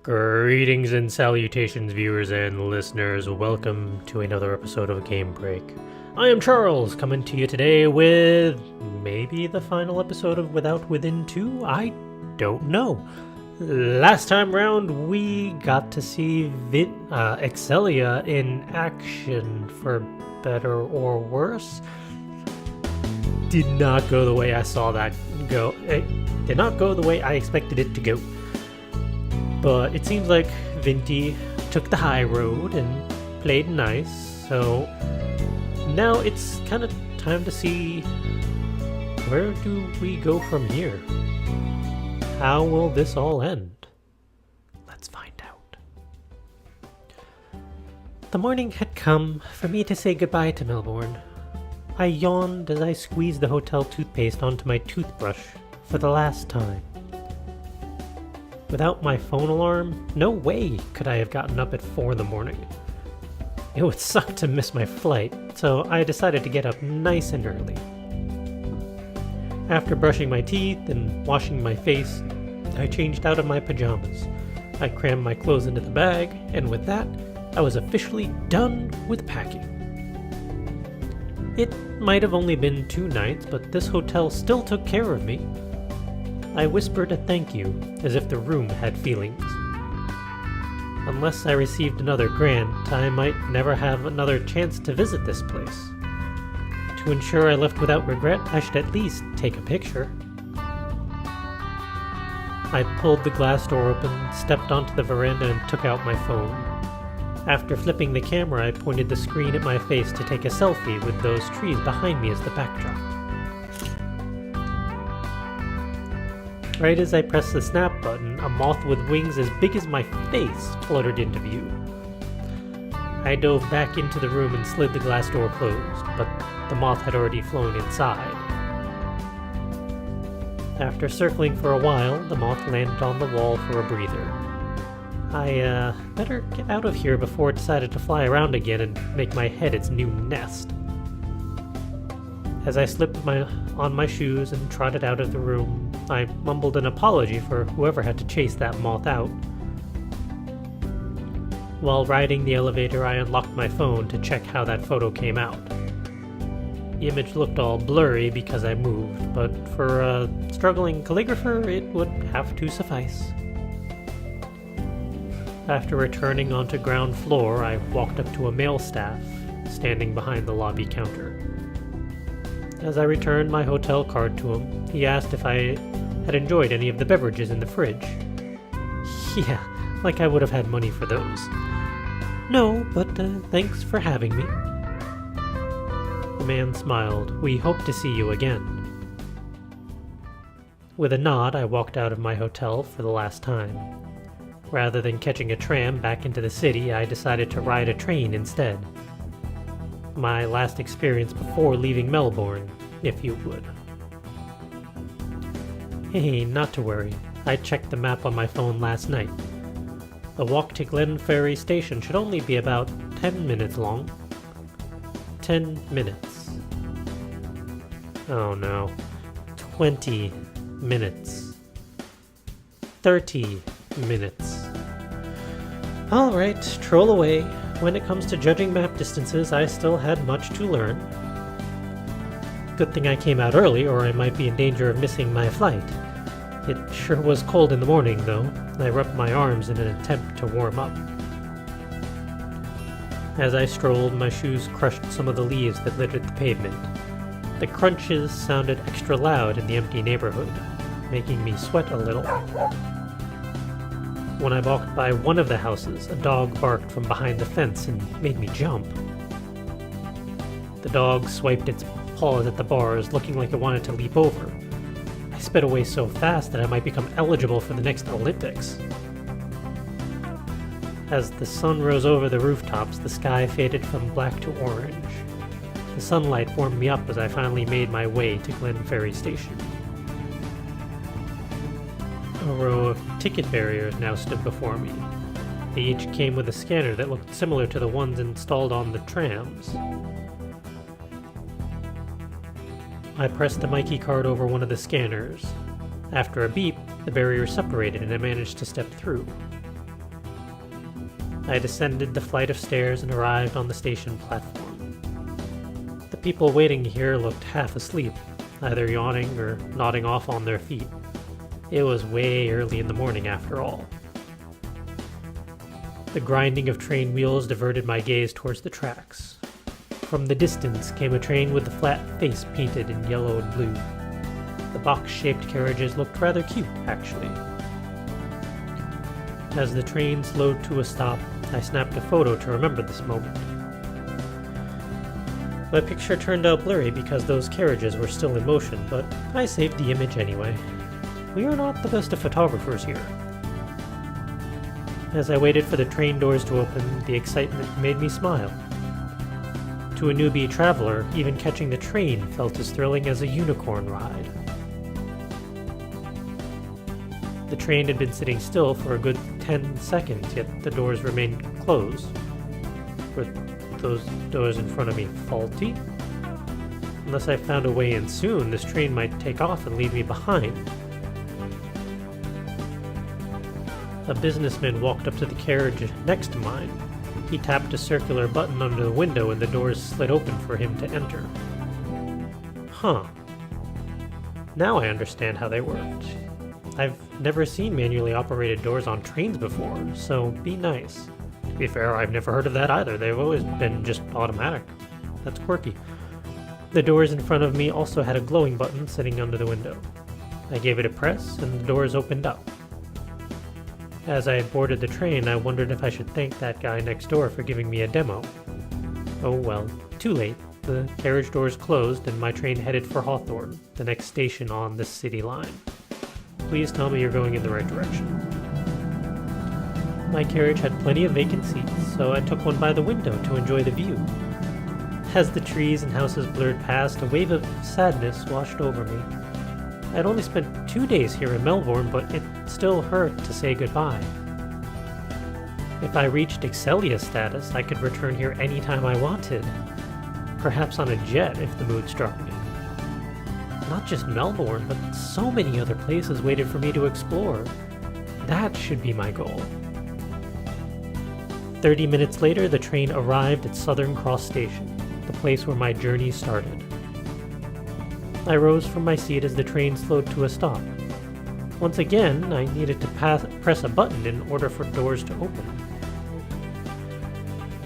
Greetings and salutations, viewers and listeners. Welcome to another episode of Game Break. I am Charles, coming to you today with maybe the final episode of Without Within 2? I don't know. Last time round, we got to see Excelia in action, for better or worse. Did not go the way I saw that go. It did not go the way I expected it to go. But it seems like Vinty took the high road and played nice, so now it's kind of time to see where do we go from here? How will this all end? Let's find out. The morning had come for me to say goodbye to Melbourne. I yawned as I squeezed the hotel toothpaste onto my toothbrush for the last time. Without my phone alarm, no way could I have gotten up at 4 in the morning. It would suck to miss my flight, so I decided to get up nice and early. After brushing my teeth and washing my face, I changed out of my pajamas. I crammed my clothes into the bag, and with that, I was officially done with packing. It might have only been 2 nights, but this hotel still took care of me. I whispered a thank you, as if the room had feelings. Unless I received another grant, I might never have another chance to visit this place. To ensure I left without regret, I should at least take a picture. I pulled the glass door open, stepped onto the veranda, and took out my phone. After flipping the camera, I pointed the screen at my face to take a selfie with those trees behind me as the backdrop. Right as I pressed the snap button, a moth with wings as big as my face fluttered into view. I dove back into the room and slid the glass door closed, but the moth had already flown inside. After circling for a while, the moth landed on the wall for a breather. I better get out of here before it decided to fly around again and make my head its new nest. As I slipped on my shoes and trotted out of the room, I mumbled an apology for whoever had to chase that moth out. While riding the elevator, I unlocked my phone to check how that photo came out. The image looked all blurry because I moved, but for a struggling calligrapher, it would have to suffice. After returning onto ground floor, I walked up to a male staff, standing behind the lobby counter. As I returned my hotel card to him, he asked if I had enjoyed any of the beverages in the fridge. Yeah, like I would have had money for those. No, but thanks for having me. The man smiled. We hope to see you again. With a nod, I walked out of my hotel for the last time. Rather than catching a tram back into the city, I decided to ride a train instead. My last experience before leaving Melbourne, if you would. Hey, not to worry. I checked the map on my phone last night. The walk to Glenferrie Station should only be about 10 minutes long. 10 minutes. Oh no. 20 minutes. 30 minutes. Alright, troll away. When it comes to judging map distances, I still had much to learn. Good thing I came out early, or I might be in danger of missing my flight. It sure was cold in the morning, though. I rubbed my arms in an attempt to warm up. As I strolled, my shoes crushed some of the leaves that littered the pavement. The crunches sounded extra loud in the empty neighborhood, making me sweat a little. When I walked by one of the houses, a dog barked from behind the fence and made me jump. The dog swiped its paws at the bars, looking like it wanted to leap over. I sped away so fast that I might become eligible for the next Olympics. As the sun rose over the rooftops, the sky faded from black to orange. The sunlight warmed me up as I finally made my way to Glenferrie Station. A row of ticket barriers now stood before me. They each came with a scanner that looked similar to the ones installed on the trams. I pressed the Mikey card over one of the scanners. After a beep, the barrier separated and I managed to step through. I descended the flight of stairs and arrived on the station platform. The people waiting here looked half asleep, either yawning or nodding off on their feet. It was way early in the morning after all. The grinding of train wheels diverted my gaze towards the tracks. From the distance came a train with the flat face painted in yellow and blue. The box-shaped carriages looked rather cute, actually. As the train slowed to a stop, I snapped a photo to remember this moment. My picture turned out blurry because those carriages were still in motion, but I saved the image anyway. We are not the best of photographers here. As I waited for the train doors to open, the excitement made me smile. To a newbie traveler, even catching the train felt as thrilling as a unicorn ride. The train had been sitting still for a good 10 seconds, yet the doors remained closed. Were those doors in front of me faulty? Unless I found a way in soon, this train might take off and leave me behind. A businessman walked up to the carriage next to mine. He tapped a circular button under the window and the doors slid open for him to enter. Huh. Now I understand how they worked. I've never seen manually operated doors on trains before, so be nice. To be fair, I've never heard of that either. They've always been just automatic. That's quirky. The doors in front of me also had a glowing button sitting under the window. I gave it a press, and the doors opened up. As I boarded the train, I wondered if I should thank that guy next door for giving me a demo. Oh well, too late. The carriage doors closed, and my train headed for Hawthorne, the next station on this city line. Please tell me you're going in the right direction. My carriage had plenty of vacant seats, so I took one by the window to enjoy the view. As the trees and houses blurred past, a wave of sadness washed over me. I'd only spent 2 days here in Melbourne, but it still hurt to say goodbye. If I reached Excelia status, I could return here anytime I wanted. Perhaps on a jet if the mood struck me. Not just Melbourne, but so many other places waited for me to explore. That should be my goal. 30 minutes later, the train arrived at Southern Cross Station, the place where my journey started. I rose from my seat as the train slowed to a stop. Once again, I needed to press a button in order for doors to open.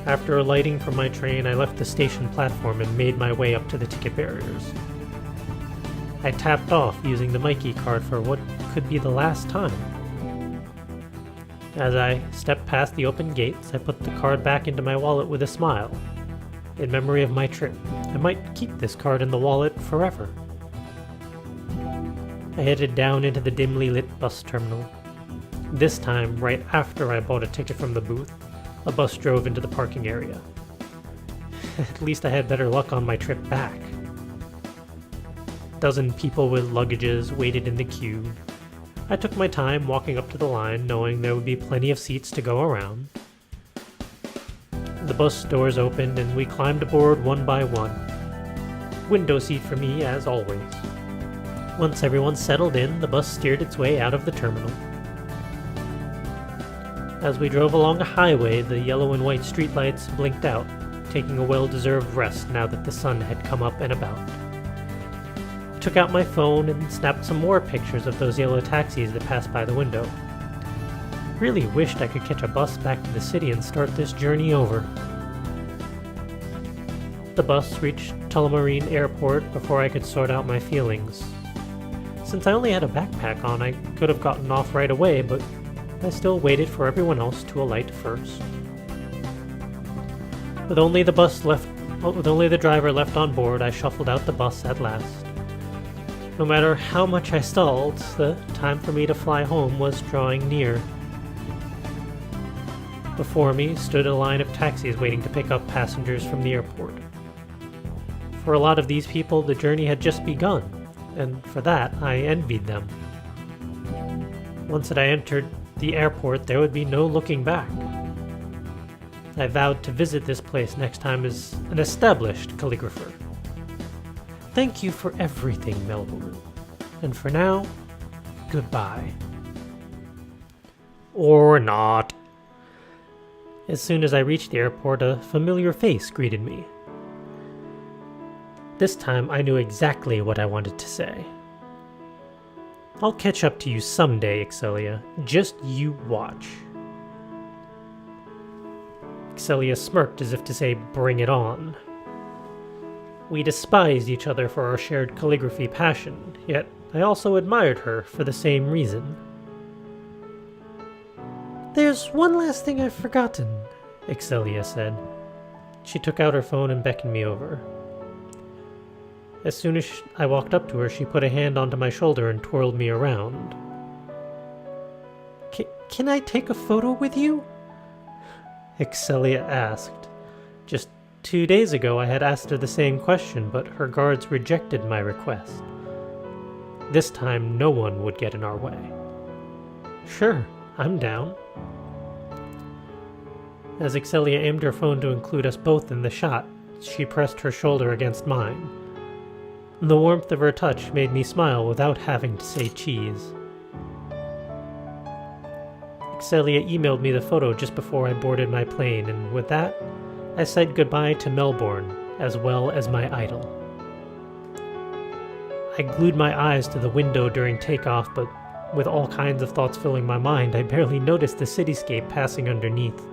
After alighting from my train, I left the station platform and made my way up to the ticket barriers. I tapped off using the Mikey card for what could be the last time. As I stepped past the open gates, I put the card back into my wallet with a smile. In memory of my trip, I might keep this card in the wallet forever. I headed down into the dimly lit bus terminal. This time, right after I bought a ticket from the booth, a bus drove into the parking area. At least I had better luck on my trip back. A dozen people with luggages waited in the queue. I took my time walking up to the line, knowing there would be plenty of seats to go around. The bus doors opened and we climbed aboard one by one. Window seat for me, as always. Once everyone settled in, the bus steered its way out of the terminal. As we drove along a highway, the yellow and white streetlights blinked out, taking a well-deserved rest now that the sun had come up and about. I took out my phone and snapped some more pictures of those yellow taxis that passed by the window. Really wished I could catch a bus back to the city and start this journey over. The bus reached Tullamarine Airport before I could sort out my feelings. Since I only had a backpack on, I could have gotten off right away, but I still waited for everyone else to alight first. With only the driver left on board, I shuffled out the bus at last. No matter how much I stalled, the time for me to fly home was drawing near. Before me stood a line of taxis waiting to pick up passengers from the airport. For a lot of these people, the journey had just begun, and for that, I envied them. Once that I entered the airport, there would be no looking back. I vowed to visit this place next time as an established calligrapher. Thank you for everything, Melbourne. And for now, goodbye. Or not. As soon as I reached the airport, a familiar face greeted me. This time, I knew exactly what I wanted to say. "I'll catch up to you someday, Excelia. Just you watch." Excelia smirked as if to say, "Bring it on." We despised each other for our shared calligraphy passion, yet I also admired her for the same reason. "There's one last thing I've forgotten," Excelia said. She took out her phone and beckoned me over. As soon as I walked up to her, she put a hand onto my shoulder and twirled me around. Can I take a photo with you?" Excelia asked. Just 2 days ago I had asked her the same question, but her guards rejected my request. This time no one would get in our way. "Sure, I'm down." As Excelia aimed her phone to include us both in the shot, she pressed her shoulder against mine. The warmth of her touch made me smile without having to say cheese. Excelia emailed me the photo just before I boarded my plane, and with that, I said goodbye to Melbourne, as well as my idol. I glued my eyes to the window during takeoff, but with all kinds of thoughts filling my mind, I barely noticed the cityscape passing underneath.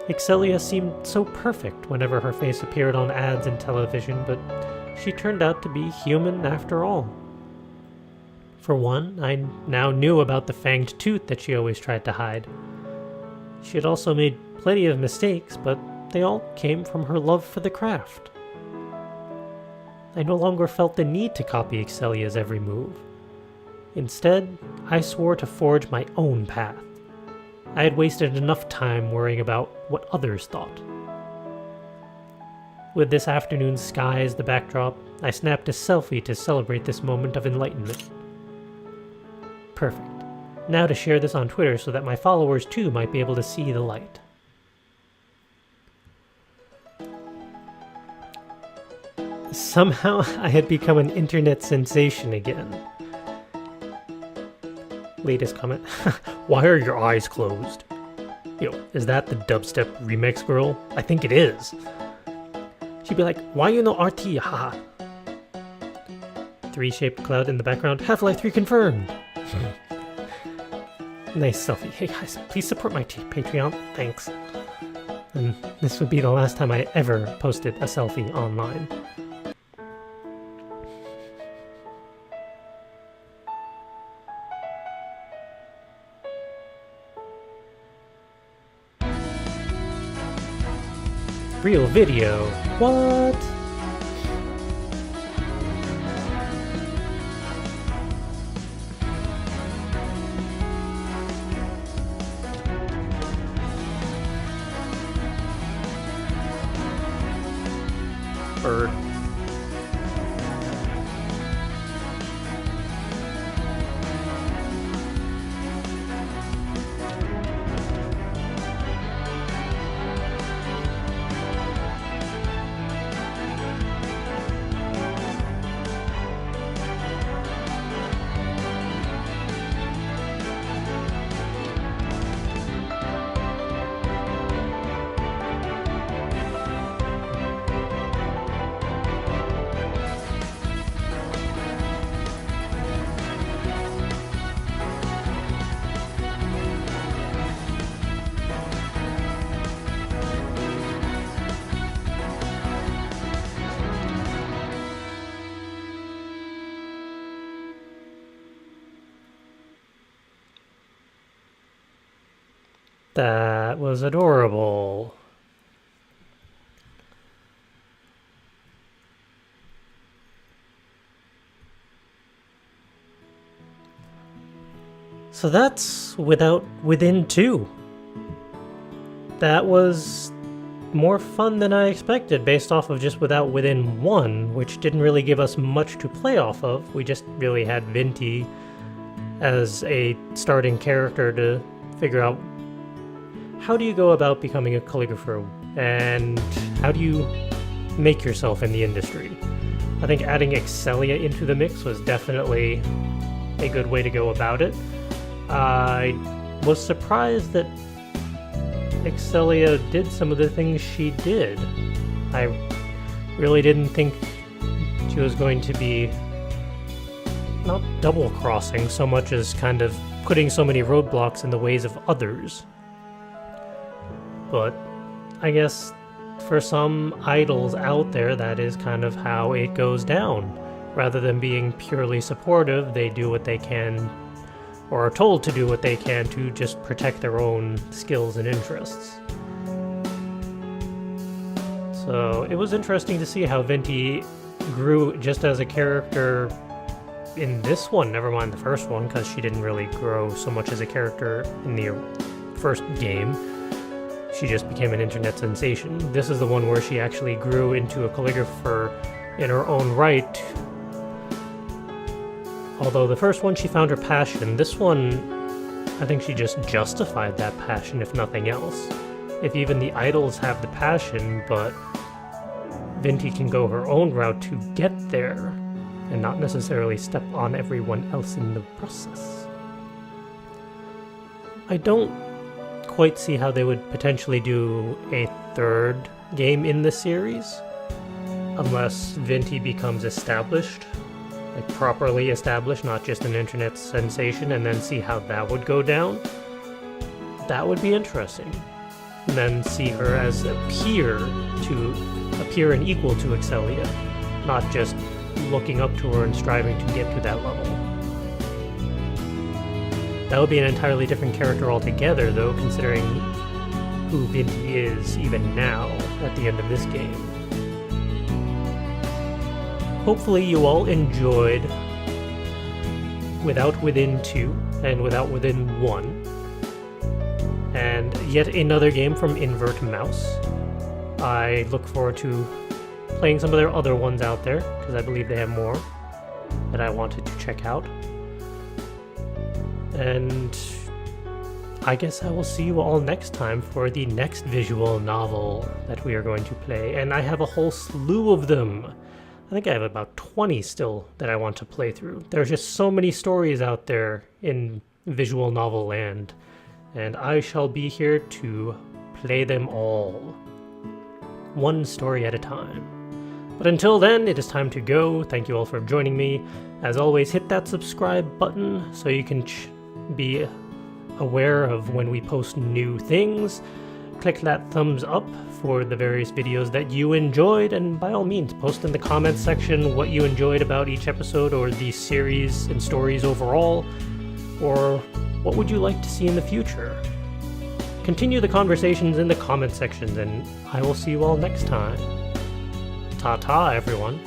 Excelia seemed so perfect whenever her face appeared on ads and television, but she turned out to be human after all. For one, I now knew about the fanged tooth that she always tried to hide. She had also made plenty of mistakes, but they all came from her love for the craft. I no longer felt the need to copy Excelia's every move. Instead, I swore to forge my own path. I had wasted enough time worrying about what others thought. With this afternoon's sky as the backdrop, I snapped a selfie to celebrate this moment of enlightenment. Perfect. Now to share this on Twitter so that my followers too might be able to see the light. Somehow I had become an internet sensation again. Latest comment. "Why are your eyes closed?" Yo, is that the dubstep remix girl? I think it is. She'd be like, "Why you no RT, haha." 3-shaped cloud in the background. Half-Life 3 confirmed. Nice selfie. Hey guys, please support my Patreon. Thanks. And this would be the last time I ever posted a selfie online. Real video. What? Bird. That was adorable. So that's Within 2. That was more fun than I expected based off of just Within 1, which didn't really give us much to play off of. We just really had Vinty as a starting character to figure out how do you go about becoming a calligrapher and how do you make yourself in the industry. I think adding Excelia into the mix was definitely a good way to go about it. I was surprised that Excelia did some of the things she did. I really didn't think she was going to be not double-crossing so much as kind of putting so many roadblocks in the ways of others. But I guess for some idols out there, that is kind of how it goes down. Rather than being purely supportive, they do what they can, or are told to do what they can to just protect their own skills and interests. So it was interesting to see how Vinty grew just as a character in this one, never mind the first one, because she didn't really grow so much as a character in the first game. She just became an internet sensation. This is the one where she actually grew into a calligrapher in her own right. Although the first one she found her passion, this one I think she just justified that passion if nothing else. If even the idols have the passion, but Vinty can go her own route to get there, and not necessarily step on everyone else in the process. I don't quite see how they would potentially do a third game in the series, unless Vinty becomes established, like properly established, not just an internet sensation, and then see how that would go down. That would be interesting. And then see her as a peer and equal to Excelia, not just looking up to her and striving to get to that level. That would be an entirely different character altogether, though, considering who Vinty is even now at the end of this game. Hopefully you all enjoyed Without Within 2 and Without Within 1, and yet another game from Invert Mouse. I look forward to playing some of their other ones out there, because I believe they have more that I wanted to check out. And I guess I will see you all next time for the next visual novel that we are going to play, and I have a whole slew of them. I think I have about 20 still that I want to play through. There's just so many stories out there in visual novel land, and I shall be here to play them all, one story at a time. But until then, it is time to go. Thank you all for joining me. As always, hit that subscribe button so you can be aware of when we post new things. Click that thumbs up for the various videos that you enjoyed, and by all means, post in the comments section what you enjoyed about each episode or the series and stories overall, or what would you like to see in the future. Continue the conversations in the comment sections, and I will see you all next time. Ta-ta, everyone.